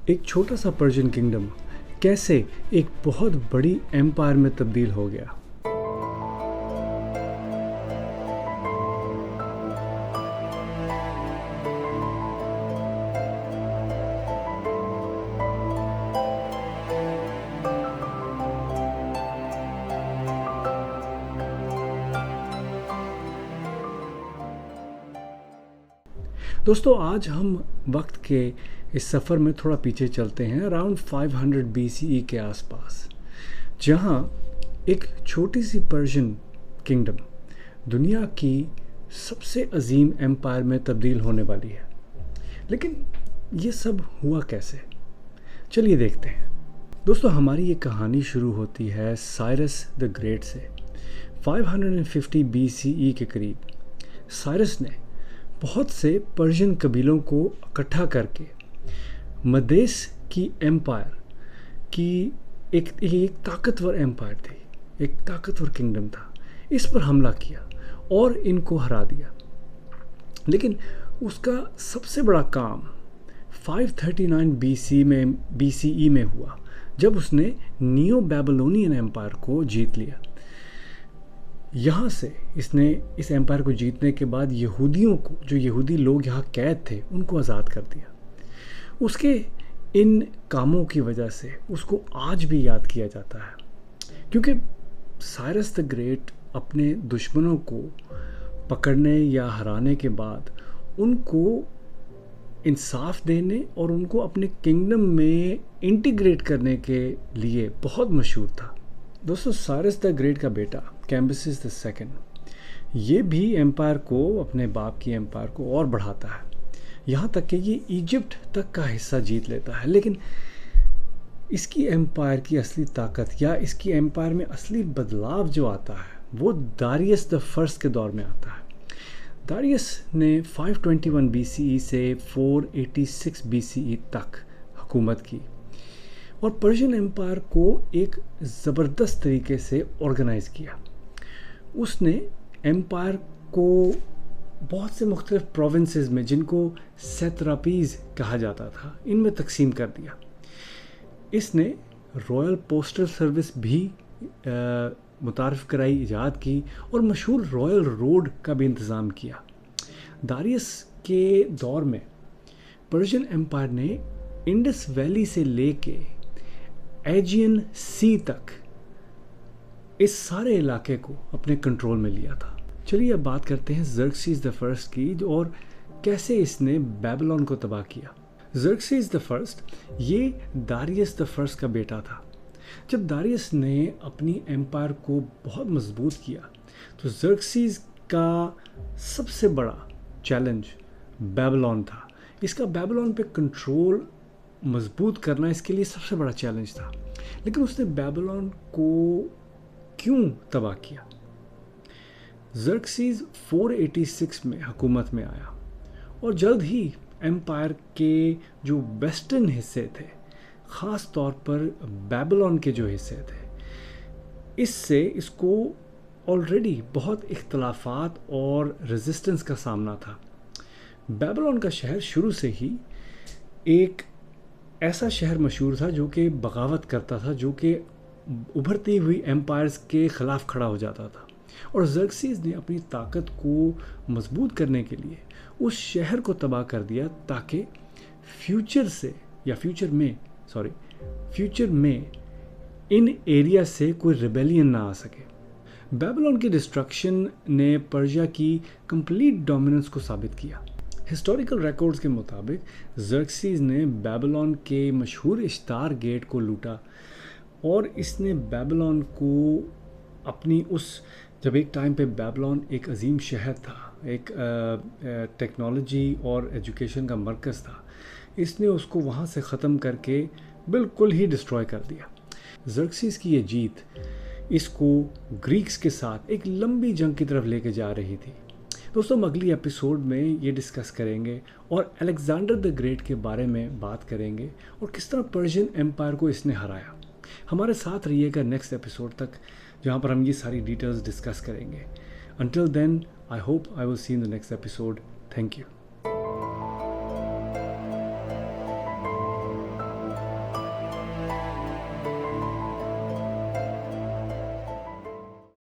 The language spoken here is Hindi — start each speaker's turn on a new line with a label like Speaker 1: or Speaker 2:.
Speaker 1: एक छोटा सा पर्शियन किंगडम कैसे एक बहुत बड़ी एम्पायर में तब्दील हो गया। दोस्तों, आज हम वक्त के इस सफ़र में थोड़ा पीछे चलते हैं अराउंड 500 BCE के आसपास, जहां एक छोटी सी पर्शियन किंगडम दुनिया की सबसे अजीम एम्पायर में तब्दील होने वाली है। लेकिन ये सब हुआ कैसे, चलिए देखते हैं। दोस्तों, हमारी ये कहानी शुरू होती है साइरस द ग्रेट से। 550 BCE के करीब साइरस ने बहुत से पर्शियन कबीलों को इकट्ठा करके मदेस की एम्पायर की एक ताकतवर एम्पायर थी, एक ताकतवर किंगडम था, इस पर हमला किया और इनको हरा दिया। लेकिन उसका सबसे बड़ा काम 539 BCE में हुआ, जब उसने नियो बैबिलोनियन एम्पायर को जीत लिया। यहाँ से इसने इस एम्पायर को जीतने के बाद यहूदियों को, जो यहूदी लोग यहाँ कैद थे, उनको आज़ाद कर दिया। उसके इन कामों की वजह से उसको आज भी याद किया जाता है, क्योंकि साइरस द ग्रेट अपने दुश्मनों को पकड़ने या हराने के बाद उनको इंसाफ देने और उनको अपने किंगडम में इंटीग्रेट करने के लिए बहुत मशहूर था। दोस्तों, साइरस द ग्रेट का बेटा कैम्बिसेस द सेकंड, ये भी एम्पायर को, अपने बाप की एम्पायर को और बढ़ाता है, यहाँ तक कि ये इजिप्ट तक का हिस्सा जीत लेता है। लेकिन इसकी एम्पायर की असली ताकत या इसकी एम्पायर में असली बदलाव जो आता है वो दारियस द फर्स्ट के दौर में आता है। दारियस ने 521 BCE से 486 BCE तक हुकूमत की और पर्शियन एम्पायर को एक ज़बरदस्त तरीके से ऑर्गेनाइज़ किया। उसने एम्पायर को बहुत से मुख्तलिफ प्रोविंसेस में, जिनको सैत्रापीज़ कहा जाता था, इनमें तकसीम कर दिया। इसने रॉयल पोस्टल सर्विस भी मुतारिफ़ कराई, ईजाद की और मशहूर रॉयल रोड का भी इंतज़ाम किया। दारियस के दौर में पर्शियन एम्पायर ने इंडस वैली से लेके एजियन सी तक इस सारे इलाके को अपने कंट्रोल में लिया था। चलिए अब बात करते हैं ज़र्क्सीज़ द फर्स्ट की, और कैसे इसने बेबीलोन को तबाह किया। ज़र्क्सीज़ द फर्स्ट ये दारियस द फर्स्ट का बेटा था। जब दारियस ने अपनी एम्पायर को बहुत मजबूत किया तो ज़र्क्सीज़ का सबसे बड़ा चैलेंज बेबीलोन था। इसका बेबीलोन पे कंट्रोल मजबूत करना इसके लिए सबसे बड़ा चैलेंज था। लेकिन उसने बेबीलोन को क्यों तबाह किया? ज़र्क्सीज़ 486 में हुकूमत में आया और जल्द ही एम्पायर के जो वेस्टर्न हिस्से थे, ख़ास तौर पर बेबीलोन के जो हिस्से थे, इससे इसको ऑलरेडी बहुत इख्तलाफात और रेजिस्टेंस का सामना था। बेबीलोन का शहर शुरू से ही एक ऐसा शहर मशहूर था जो कि बगावत करता था, जो कि उभरती हुई एम्पायर्स के ख़िलाफ़ खड़ा हो जाता था। और ज़र्क्सीज़ ने अपनी ताकत को मजबूत करने के लिए उस शहर को तबाह कर दिया, ताकि फ्यूचर में इन एरिया से कोई रिबेलियन ना आ सके। बेबीलोन की डिस्ट्रक्शन ने पर्शिया की कंप्लीट डोमिनेंस को साबित किया। हिस्टोरिकल रिकॉर्ड्स के मुताबिक ज़र्क्सीज़ ने बेबीलोन के मशहूर इश्तार गेट को लूटा और इसने बेबीलोन को अपनी जब एक टाइम पे बेबीलोन एक अजीम शहर था, एक टेक्नोलॉजी और एजुकेशन का मरकज़ था, इसने उसको वहाँ से ख़त्म करके बिल्कुल ही डिस्ट्रॉय कर दिया। ज़र्क्सीज़ की ये जीत इसको ग्रीक्स के साथ एक लंबी जंग की तरफ लेके जा रही थी। दोस्तों, हम अगली एपिसोड में ये डिस्कस करेंगे और अलेक्जेंडर द ग्रेट के बारे में बात करेंगे और किस तरह पर्शियन एम्पायर को इसने हराया। हमारे साथ रहिएगा नेक्स्ट एपिसोड तक, जहाँ पर हम ये सारी डिटेल्स डिस्कस करेंगे। Until then, I hope I will see you in the next episode. Thank you.